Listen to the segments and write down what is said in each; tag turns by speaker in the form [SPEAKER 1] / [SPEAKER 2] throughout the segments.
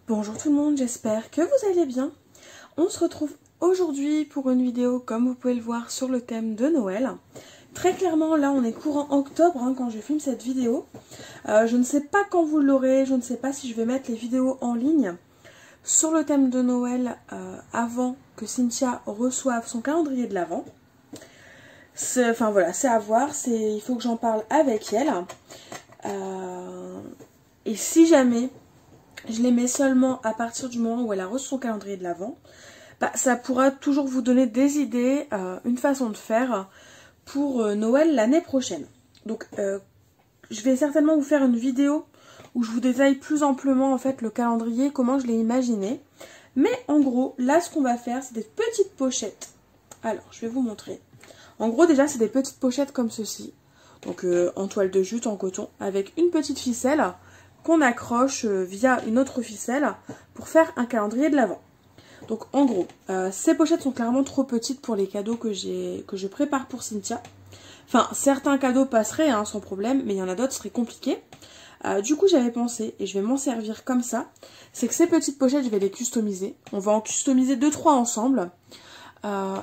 [SPEAKER 1] Bonjour tout le monde, j'espère que vous allez bien. On se retrouve aujourd'hui pour une vidéo, comme vous pouvez le voir, sur le thème de Noël. Très clairement, là on est courant octobre quand je filme cette vidéo. Je ne sais pas quand vous l'aurez, je ne sais pas si je vais mettre les vidéos en ligne sur le thème de Noël avant que Cynthia reçoive son calendrier de l'Avent. Enfin voilà, c'est à voir, il faut que j'en parle avec elle. Et si jamais je les mets seulement à partir du moment où elle a reçu son calendrier de l'Avent, ça pourra toujours vous donner des idées, une façon de faire pour Noël l'année prochaine. Donc je vais certainement vous faire une vidéo où je vous détaille plus amplement en fait le calendrier, comment je l'ai imaginé. Mais en gros, là ce qu'on va faire, c'est des petites pochettes. Alors, je vais vous montrer. En gros, déjà, c'est des petites pochettes comme ceci. Donc en toile de jute, en coton, avec une petite ficelle qu'on accroche via une autre ficelle pour faire un calendrier de l'Avent. Donc en gros, ces pochettes sont clairement trop petites pour les cadeaux que je prépare pour Cynthia. Enfin, certains cadeaux passeraient sans problème, mais il y en a d'autres qui seraient compliqués. Du coup, j'avais pensé, et je vais m'en servir comme ça, c'est que ces petites pochettes, je vais les customiser. On va en customiser 2-3 ensemble.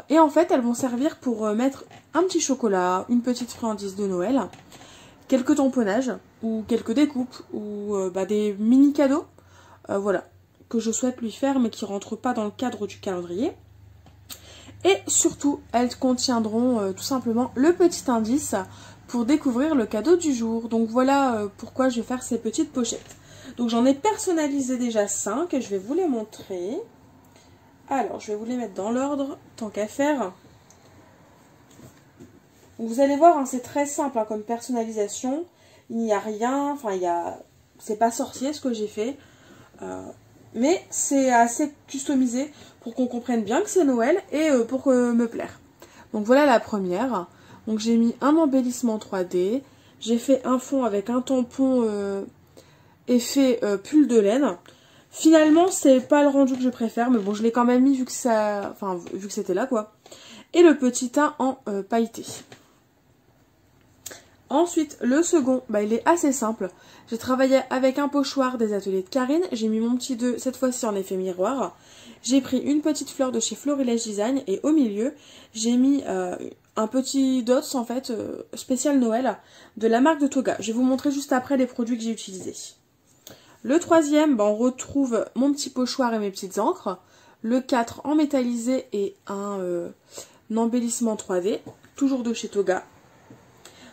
[SPEAKER 1] Et en fait, elles vont servir pour mettre un petit chocolat, une petite friandise de Noël, quelques tamponnages, ou quelques découpes, ou des mini cadeaux, voilà, que je souhaite lui faire, mais qui ne rentrent pas dans le cadre du calendrier. Et surtout, elles contiendront tout simplement le petit indice pour découvrir le cadeau du jour. Donc voilà pourquoi je vais faire ces petites pochettes. Donc j'en ai personnalisé déjà 5 et je vais vous les montrer. Alors, je vais vous les mettre dans l'ordre, tant qu'à faire. Vous allez voir, c'est très simple comme personnalisation. Il n'y a rien, enfin, c'est pas sorcier ce que j'ai fait. Mais c'est assez customisé pour qu'on comprenne bien que c'est Noël et pour me plaire. Donc voilà la première. Donc j'ai mis un embellissement 3D. J'ai fait un fond avec un tampon effet pull de laine. Finalement, c'est pas le rendu que je préfère, mais bon, je l'ai quand même mis vu que c'était là, quoi. Et le petit teint en pailleté. Ensuite, le second, il est assez simple. J'ai travaillé avec un pochoir des ateliers de Karine. J'ai mis mon petit 2, cette fois-ci en effet miroir. J'ai pris une petite fleur de chez Florilège Design et au milieu, j'ai mis un petit dots, en fait, spécial Noël de la marque de Toga. Je vais vous montrer juste après les produits que j'ai utilisés. Le troisième, on retrouve mon petit pochoir et mes petites encres. Le 4 en métallisé et un embellissement 3D, toujours de chez Toga.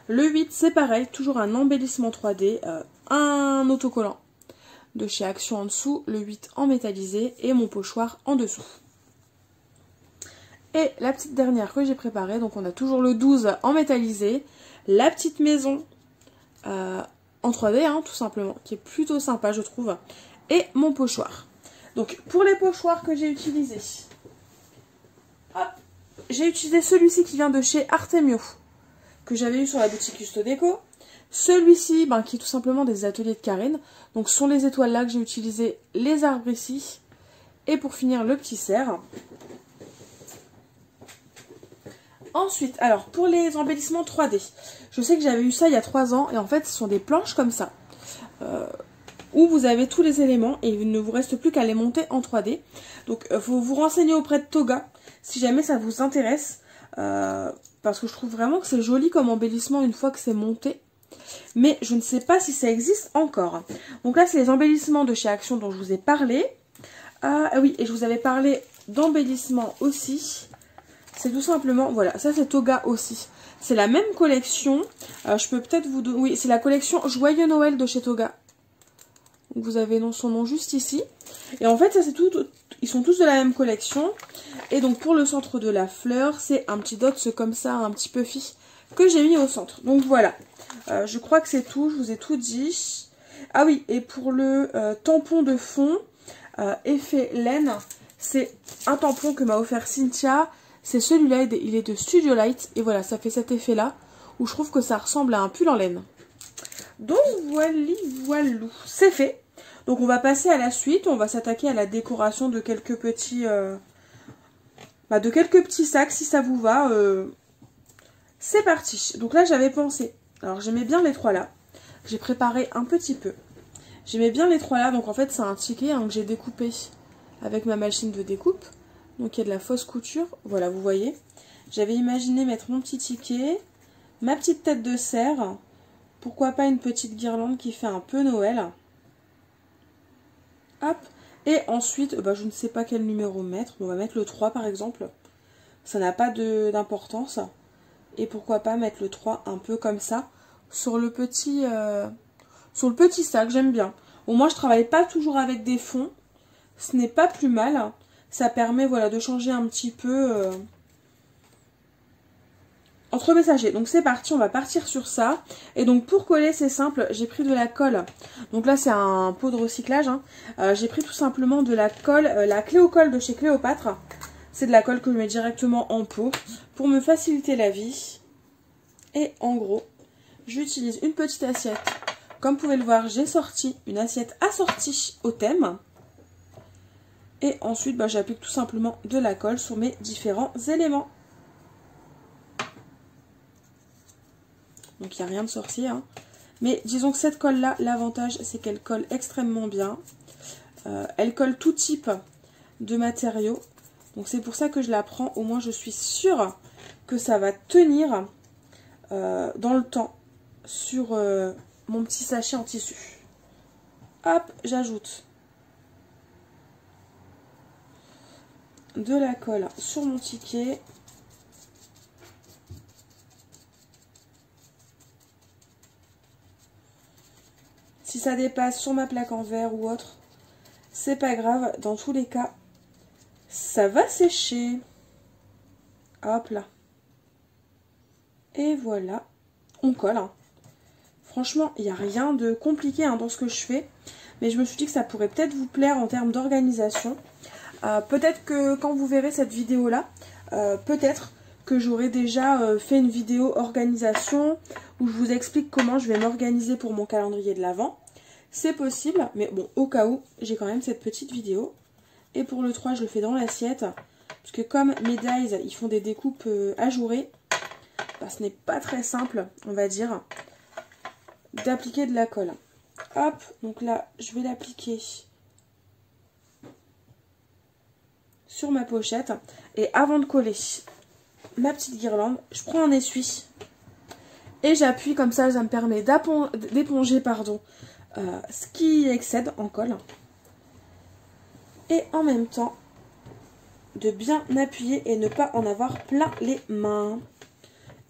[SPEAKER 1] Le 8, c'est pareil, toujours un embellissement 3D, un autocollant de chez Action en dessous. Le 8 en métallisé et mon pochoir en dessous. Et la petite dernière que j'ai préparée, donc on a toujours le 12 en métallisé. La petite maison en 3D, tout simplement, qui est plutôt sympa, je trouve. Et mon pochoir. Donc, pour les pochoirs que j'ai utilisés, j'ai utilisé celui-ci qui vient de chez Artemio, que j'avais eu sur la boutique Custo Déco. Celui-ci, qui est tout simplement des ateliers de Karine. Donc, ce sont les étoiles là que j'ai utilisé, les arbres ici. Et pour finir, le petit cerf. Ensuite, alors, pour les embellissements 3D, je sais que j'avais eu ça il y a 3 ans, et en fait, ce sont des planches comme ça, où vous avez tous les éléments, et il ne vous reste plus qu'à les monter en 3D. Donc, il faut vous renseigner auprès de Toga, si jamais ça vous intéresse, parce que je trouve vraiment que c'est joli comme embellissement une fois que c'est monté, mais je ne sais pas si ça existe encore. Donc là, c'est les embellissements de chez Action dont je vous ai parlé. Ah oui, et je vous avais parlé d'embellissement aussi. C'est tout simplement, voilà, ça c'est Toga aussi. C'est la même collection. Je peux peut-être vous donner... Oui, c'est la collection Joyeux Noël de chez Toga. Vous avez son nom juste ici. Et en fait, ça c'est tout... Ils sont tous de la même collection. Et donc pour le centre de la fleur, c'est un petit dots comme ça, un petit puffy, que j'ai mis au centre. Donc voilà. Je crois que c'est tout. Je vous ai tout dit. Ah oui, et pour le tampon de fond, effet laine, c'est un tampon que m'a offert Cynthia. C'est celui-là, il est de Studio Light. Et voilà, ça fait cet effet-là, où je trouve que ça ressemble à un pull en laine. Donc voilà, c'est fait. Donc on va passer à la suite. On va s'attaquer à la décoration de quelques petits... sacs, si ça vous va. C'est parti. Donc là, j'avais pensé... Alors j'aimais bien les 3 là. J'ai préparé un petit peu. J'aimais bien les 3 là, donc en fait c'est un ticket que j'ai découpé avec ma machine de découpe. Donc il y a de la fausse couture, voilà vous voyez. J'avais imaginé mettre mon petit ticket, ma petite tête de cerf, pourquoi pas une petite guirlande qui fait un peu Noël. Hop, et ensuite, je ne sais pas quel numéro mettre, on va mettre le 3 par exemple. Ça n'a pas d'importance. Et pourquoi pas mettre le 3 un peu comme ça sur le petit sac, j'aime bien. Au moins je travaille pas toujours avec des fonds, ce n'est pas plus mal. Ça permet voilà, de changer un petit peu entre mes sachets. Donc c'est parti, on va partir sur ça. Et donc pour coller, c'est simple, j'ai pris de la colle. Donc là c'est un pot de recyclage. J'ai pris tout simplement de la colle, la Cléocolle de chez Cléopâtre. C'est de la colle que je mets directement en pot pour me faciliter la vie. Et en gros, j'utilise une petite assiette. Comme vous pouvez le voir, j'ai sorti une assiette assortie au thème. Et ensuite, j'applique tout simplement de la colle sur mes différents éléments. Donc il n'y a rien de sorcier. Mais disons que cette colle-là, l'avantage, c'est qu'elle colle extrêmement bien. Elle colle tout type de matériaux. Donc c'est pour ça que je la prends. Au moins, je suis sûre que ça va tenir dans le temps sur mon petit sachet en tissu. Hop, j'ajoute de la colle sur mon ticket. Si ça dépasse sur ma plaque en verre ou autre, c'est pas grave. Dans tous les cas, ça va sécher. Hop là. Et voilà. On colle. Franchement, il n'y a rien de compliqué dans ce que je fais. Mais je me suis dit que ça pourrait peut-être vous plaire en termes d'organisation. Peut-être que quand vous verrez cette vidéo-là, peut-être que j'aurai déjà fait une vidéo organisation où je vous explique comment je vais m'organiser pour mon calendrier de l'Avent. C'est possible, mais bon, au cas où, j'ai quand même cette petite vidéo. Et pour le 3, je le fais dans l'assiette. Parce que comme mes dies, ils font des découpes ajourées, ce n'est pas très simple, on va dire, d'appliquer de la colle. Hop, donc là, je vais l'appliquer sur ma pochette. Et avant de coller ma petite guirlande, je prends un essuie et j'appuie comme ça me permet d'éponger ce qui excède en colle. Et en même temps, de bien appuyer et ne pas en avoir plein les mains.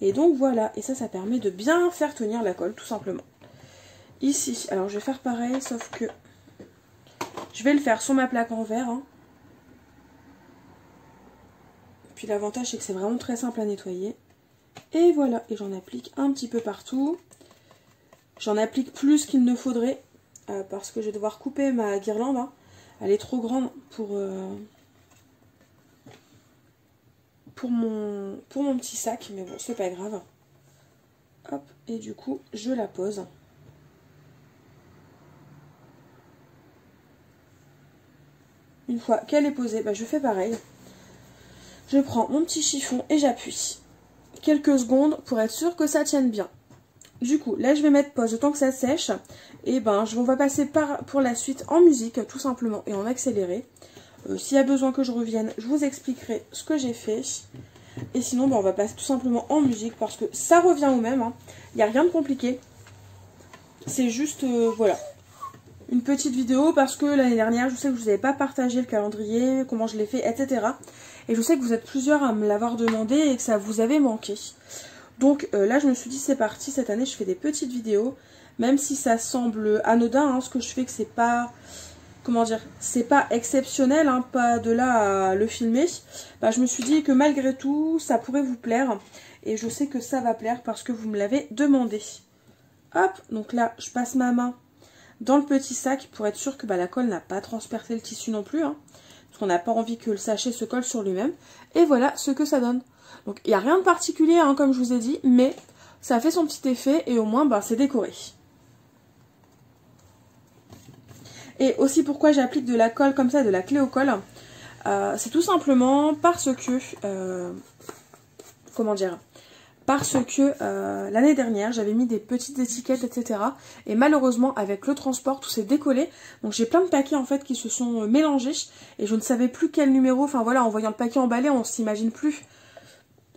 [SPEAKER 1] Et donc voilà, et ça permet de bien faire tenir la colle tout simplement. Ici, alors je vais faire pareil, sauf que je vais le faire sur ma plaque en verre. Puis l'avantage c'est que c'est vraiment très simple à nettoyer. Et voilà, et j'en applique un petit peu partout. J'en applique plus qu'il ne faudrait, parce que je vais devoir couper ma guirlande. Elle est trop grande pour mon petit sac, mais bon, c'est pas grave. Hop, et du coup, je la pose. Une fois qu'elle est posée, je fais pareil. Je prends mon petit chiffon et j'appuie quelques secondes pour être sûr que ça tienne bien. Du coup, là, je vais mettre pause le temps que ça sèche. Et on va passer pour la suite en musique, tout simplement, et en accéléré. S'il y a besoin que je revienne, je vous expliquerai ce que j'ai fait. Et sinon, on va passer tout simplement en musique parce que ça revient au même. Il n'y a rien de compliqué. C'est juste, voilà, une petite vidéo parce que l'année dernière, je sais que je ne vous avais pas partagé le calendrier, comment je l'ai fait, etc. Et je sais que vous êtes plusieurs à me l'avoir demandé et que ça vous avait manqué. Donc là, je me suis dit, c'est parti, cette année, je fais des petites vidéos. Même si ça semble anodin, ce que je fais, que c'est pas... Comment dire, c'est pas exceptionnel, pas de là à le filmer. Je me suis dit que malgré tout, ça pourrait vous plaire. Et je sais que ça va plaire parce que vous me l'avez demandé. Hop, donc là, je passe ma main dans le petit sac pour être sûr que la colle n'a pas transpercé le tissu non plus. Parce qu'on n'a pas envie que le sachet se colle sur lui-même. Et voilà ce que ça donne. Donc il n'y a rien de particulier, comme je vous ai dit, mais ça fait son petit effet et au moins, c'est décoré. Et aussi pourquoi j'applique de la colle comme ça, de la Cléocolle, c'est tout simplement parce que, comment dire, parce que l'année dernière j'avais mis des petites étiquettes, etc. Et malheureusement avec le transport tout s'est décollé, donc j'ai plein de paquets en fait qui se sont mélangés et je ne savais plus quel numéro, enfin voilà, en voyant le paquet emballé on s'imagine plus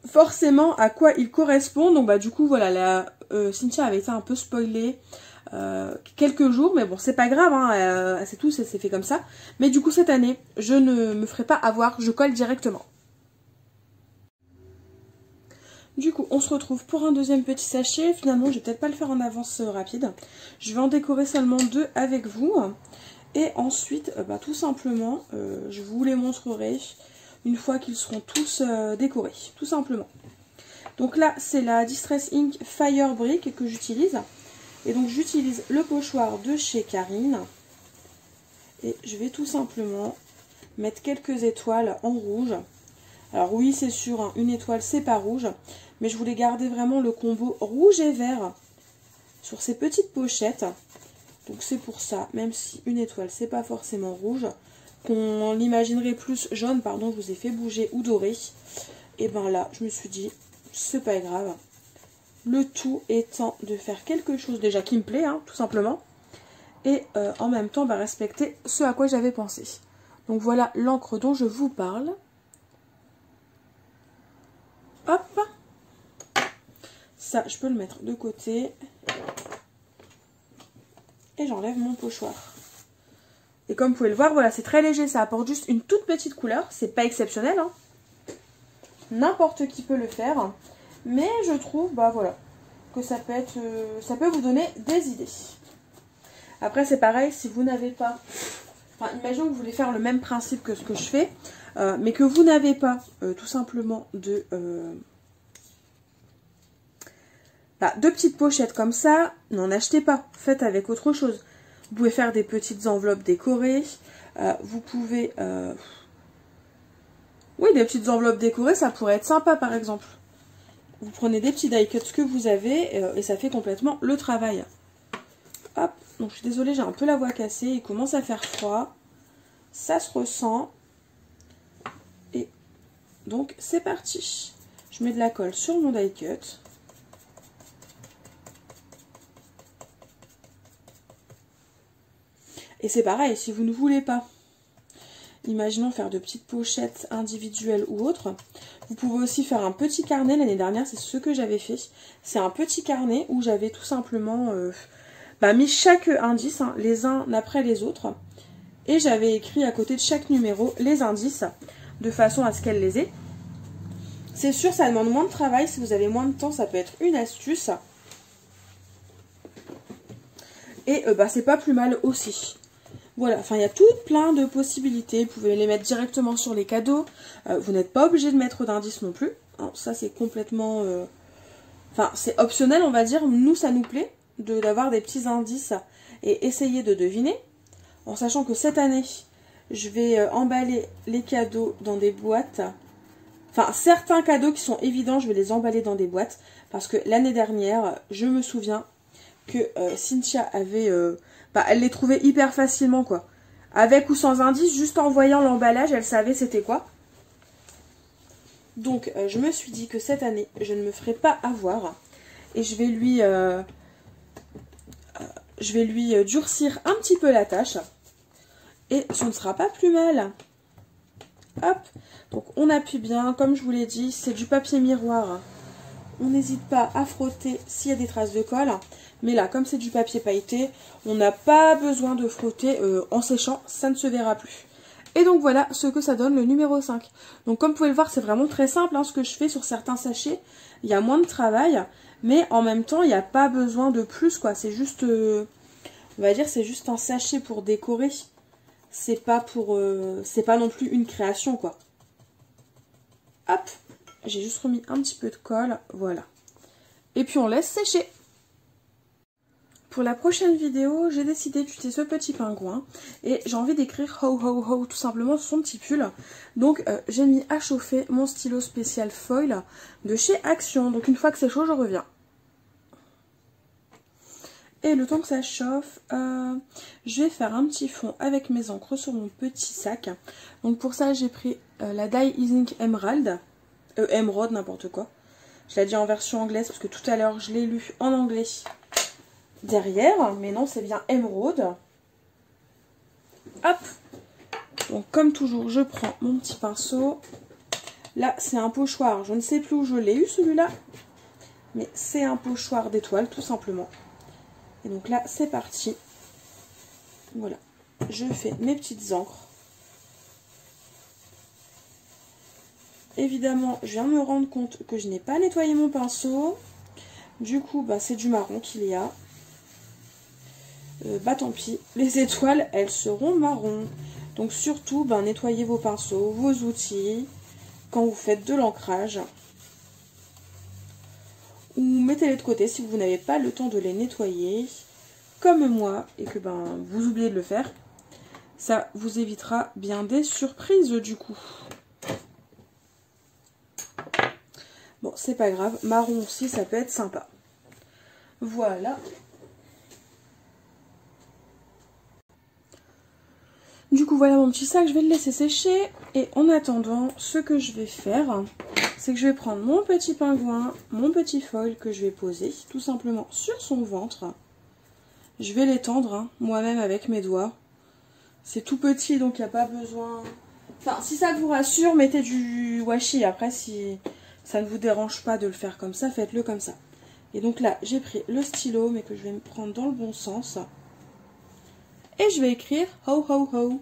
[SPEAKER 1] forcément à quoi il correspond. Donc bah du coup voilà, Cynthia avait été un peu spoilée quelques jours, mais bon c'est pas grave, hein, c'est tout, c'est fait comme ça. Mais du coup cette année je ne me ferai pas avoir, je colle directement. Du coup, on se retrouve pour un deuxième petit sachet. Finalement, je vais peut-être pas le faire en avance rapide. Je vais en décorer seulement 2 avec vous. Et ensuite, tout simplement, je vous les montrerai une fois qu'ils seront tous décorés. Tout simplement. Donc là, c'est la Distress Ink Fire Brick que j'utilise. Et donc, j'utilise le pochoir de chez Karine. Et je vais tout simplement mettre quelques étoiles en rouge. Alors oui, c'est sûr, hein, une étoile, c'est pas rouge. Mais je voulais garder vraiment le combo rouge et vert sur ces petites pochettes. Donc c'est pour ça, même si une étoile, c'est pas forcément rouge, qu'on l'imaginerait plus jaune, pardon, je vous ai fait bouger, ou doré. Et ben là, je me suis dit, c'est pas grave. Le tout étant de faire quelque chose déjà qui me plaît, hein, tout simplement. Et en même temps, respecter ce à quoi j'avais pensé. Donc voilà l'encre dont je vous parle. Hop! Ça, je peux le mettre de côté. Et j'enlève mon pochoir. Et comme vous pouvez le voir, voilà, c'est très léger. Ça apporte juste une toute petite couleur. C'est pas exceptionnel, hein. N'importe qui peut le faire. Mais je trouve, voilà, que ça peut être, ça peut vous donner des idées. Après, c'est pareil, si vous n'avez pas... Enfin, imaginons que vous voulez faire le même principe que ce que je fais, mais que vous n'avez pas, tout simplement, de petites pochettes comme ça, n'en achetez pas. Faites avec autre chose. Vous pouvez faire des petites enveloppes décorées. Vous pouvez... Oui, des petites enveloppes décorées, ça pourrait être sympa, par exemple. Vous prenez des petits die cuts que vous avez et ça fait complètement le travail. Hop, donc je suis désolée, j'ai un peu la voix cassée. Il commence à faire froid. Ça se ressent. Et donc, c'est parti. Je mets de la colle sur mon die cut. Et c'est pareil, si vous ne voulez pas, imaginons faire de petites pochettes individuelles ou autres, vous pouvez aussi faire un petit carnet. L'année dernière, c'est ce que j'avais fait. C'est un petit carnet où j'avais tout simplement mis chaque indice, hein, les uns après les autres. Et j'avais écrit à côté de chaque numéro les indices, de façon à ce qu'elle les ait. C'est sûr, ça demande moins de travail. Si vous avez moins de temps, ça peut être une astuce. Et c'est pas plus mal aussi. Voilà, enfin il y a tout plein de possibilités. Vous pouvez les mettre directement sur les cadeaux. Vous n'êtes pas obligé de mettre d'indices non plus. Alors, ça c'est complètement... Enfin c'est optionnel on va dire. Nous ça nous plaît d'avoir des petits indices et essayer de deviner. En sachant que cette année, je vais emballer les cadeaux dans des boîtes. Enfin certains cadeaux qui sont évidents, je vais les emballer dans des boîtes. Parce que l'année dernière, je me souviens que Cynthia avait... elle les trouvait hyper facilement, quoi. Avec ou sans indice, juste en voyant l'emballage, elle savait c'était quoi. Donc, je me suis dit que cette année, je ne me ferai pas avoir. Et je vais lui durcir un petit peu la tâche. Et ce ne sera pas plus mal. Hop. Donc, on appuie bien. Comme je vous l'ai dit, c'est du papier miroir. On n'hésite pas à frotter s'il y a des traces de colle. Mais là, comme c'est du papier pailleté, on n'a pas besoin de frotter en séchant, ça ne se verra plus. Et donc voilà ce que ça donne le numéro 5. Donc comme vous pouvez le voir, c'est vraiment très simple, hein, ce que je fais sur certains sachets. Il y a moins de travail, mais en même temps, il n'y a pas besoin de plus, quoi. C'est juste, on va dire, c'est juste un sachet pour décorer. C'est pas non plus une création, quoi. Hop, j'ai juste remis un petit peu de colle, voilà. Et puis on laisse sécher. Pour la prochaine vidéo, j'ai décidé d'utiliser ce petit pingouin et j'ai envie d'écrire ho ho ho tout simplement sur son petit pull. Donc j'ai mis à chauffer mon stylo spécial foil de chez Action. Donc une fois que c'est chaud, je reviens. Et le temps que ça chauffe, je vais faire un petit fond avec mes encres sur mon petit sac. Donc pour ça, j'ai pris la Die Ink Emerald, Emerald, n'importe quoi. Je l'ai dit en version anglaise parce que tout à l'heure je l'ai lu en anglais derrière. Mais non, c'est bien émeraude. Hop. Donc comme toujours, je prends mon petit pinceau. Là, c'est un pochoir. Je ne sais plus où je l'ai eu celui-là. Mais c'est un pochoir d'étoiles tout simplement. Et donc là, c'est parti. Voilà. Je fais mes petites encres. Évidemment, je viens de me rendre compte que je n'ai pas nettoyé mon pinceau. Du coup, bah, c'est du marron qu'il y a. Bah tant pis, les étoiles, elles seront marron. Donc surtout, bah, nettoyez vos pinceaux, vos outils, quand vous faites de l'ancrage. Ou mettez-les de côté si vous n'avez pas le temps de les nettoyer, comme moi, et que ben, vous oubliez de le faire. Ça vous évitera bien des surprises du coup. Bon, c'est pas grave, marron aussi, ça peut être sympa. Voilà. Du coup, voilà mon petit sac, je vais le laisser sécher. Et en attendant, ce que je vais faire, c'est que je vais prendre mon petit pingouin, mon petit foil que je vais poser tout simplement sur son ventre. Je vais l'étendre moi-même avec mes doigts. C'est tout petit, donc il n'y a pas besoin... Enfin, si ça vous rassure, mettez du washi. Après, si ça ne vous dérange pas de le faire comme ça, faites-le comme ça. Et donc là, j'ai pris le stylo, mais que je vais me prendre dans le bon sens. Et je vais écrire « Ho, ho, ho ».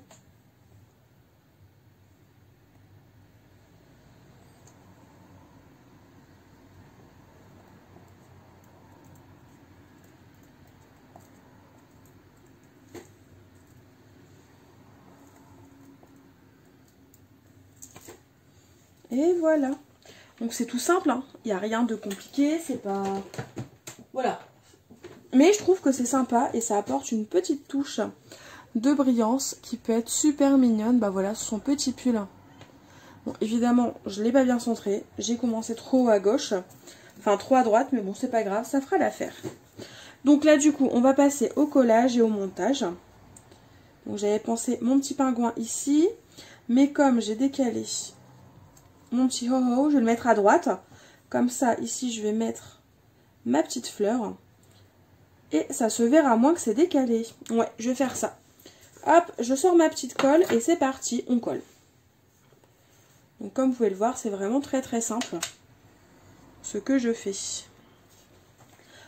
[SPEAKER 1] Et voilà. Donc c'est tout simple, hein. Il n'y a rien de compliqué, c'est pas... Voilà. Mais je trouve que c'est sympa et ça apporte une petite touche de brillance qui peut être super mignonne. Bah voilà, son petit pull. Bon, évidemment, je ne l'ai pas bien centré. J'ai commencé trop à gauche. Enfin, trop à droite, mais bon, c'est pas grave, ça fera l'affaire. Donc là, du coup, on va passer au collage et au montage. Donc j'avais pensé mon petit pingouin ici. Mais comme j'ai décalé mon petit ho-ho, je vais le mettre à droite. Comme ça, ici, je vais mettre ma petite fleur. Et ça se verra moins que c'est décalé. Ouais, je vais faire ça. Hop, je sors ma petite colle et c'est parti, on colle. Donc comme vous pouvez le voir, c'est vraiment très très simple ce que je fais.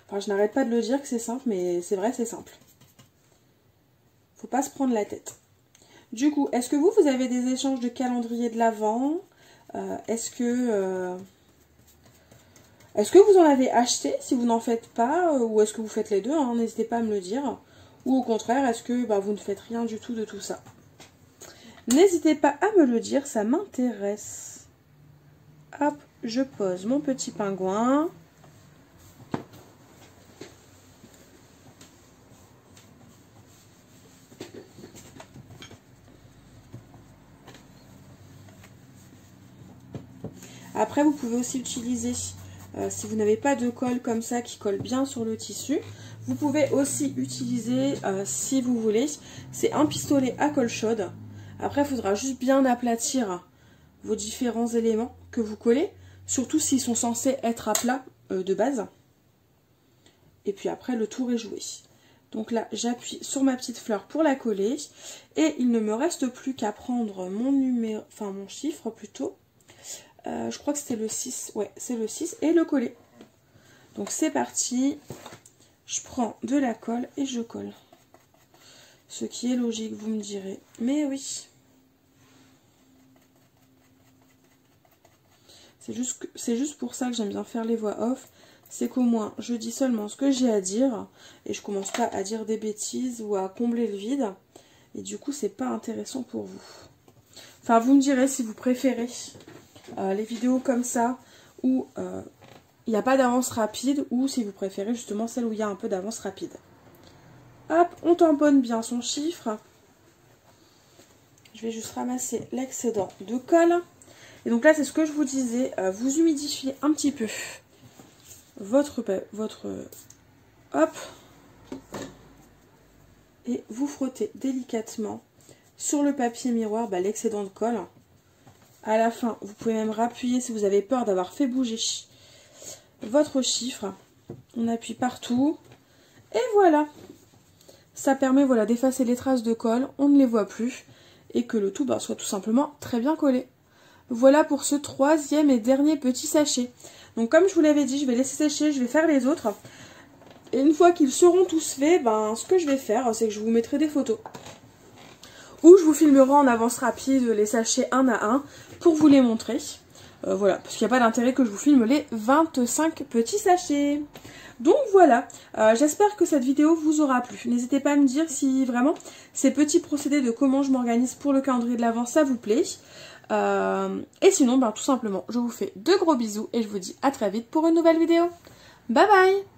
[SPEAKER 1] Enfin, je n'arrête pas de le dire que c'est simple, mais c'est vrai, c'est simple. Faut pas se prendre la tête. Du coup, est-ce que vous avez des échanges de calendrier de l'Avent? Est-ce que vous en avez acheté si vous n'en faites pas? Ou est-ce que vous faites les deux, hein? N'hésitez pas à me le dire. Ou au contraire, est-ce que vous ne faites rien du tout de tout ça? N'hésitez pas à me le dire, ça m'intéresse. Hop, je pose mon petit pingouin. Après, vous pouvez aussi utiliser, si vous n'avez pas de colle comme ça qui colle bien sur le tissu, vous pouvez aussi utiliser, si vous voulez, c'est un pistolet à colle chaude. Après, il faudra juste bien aplatir vos différents éléments que vous collez, surtout s'ils sont censés être à plat de base. Et puis après, le tour est joué. Donc là, j'appuie sur ma petite fleur pour la coller. Et il ne me reste plus qu'à prendre mon numéro, enfin mon chiffre plutôt. Je crois que c'était le 6. Ouais, c'est le 6. Et le coller. Donc c'est parti. Je prends de la colle et je colle. Ce qui est logique, vous me direz. Mais oui. C'est juste pour ça que j'aime bien faire les voix off. C'est qu'au moins, je dis seulement ce que j'ai à dire. Et je commence pas à dire des bêtises ou à combler le vide. Et du coup, c'est pas intéressant pour vous. Enfin, vous me direz si vous préférez les vidéos comme ça où il n'y a pas d'avance rapide, ou si vous préférez justement celle où il y a un peu d'avance rapide. Hop, on tamponne bien son chiffre. Je vais juste ramasser l'excédent de colle. Et donc là, c'est ce que je vous disais, vous humidifiez un petit peu votre hop, et vous frottez délicatement sur le papier miroir l'excédent de colle. À la fin, vous pouvez même rappuyer si vous avez peur d'avoir fait bouger votre chiffre. On appuie partout. Et voilà. Ça permet voilà, d'effacer les traces de colle. On ne les voit plus. Et que le tout soit tout simplement très bien collé. Voilà pour ce 3e et dernier petit sachet. Donc comme je vous l'avais dit, je vais laisser sécher, je vais faire les autres. Et une fois qu'ils seront tous faits, ce que je vais faire, c'est que je vous mettrai des photos. Ou je vous filmerai en avance rapide les sachets un à un pour vous les montrer. Voilà, parce qu'il n'y a pas d'intérêt que je vous filme les 25 petits sachets. Donc voilà, j'espère que cette vidéo vous aura plu. N'hésitez pas à me dire si vraiment ces petits procédés de comment je m'organise pour le calendrier de l'Avent, ça vous plaît. Et sinon, tout simplement, je vous fais de gros bisous et je vous dis à très vite pour une nouvelle vidéo. Bye bye!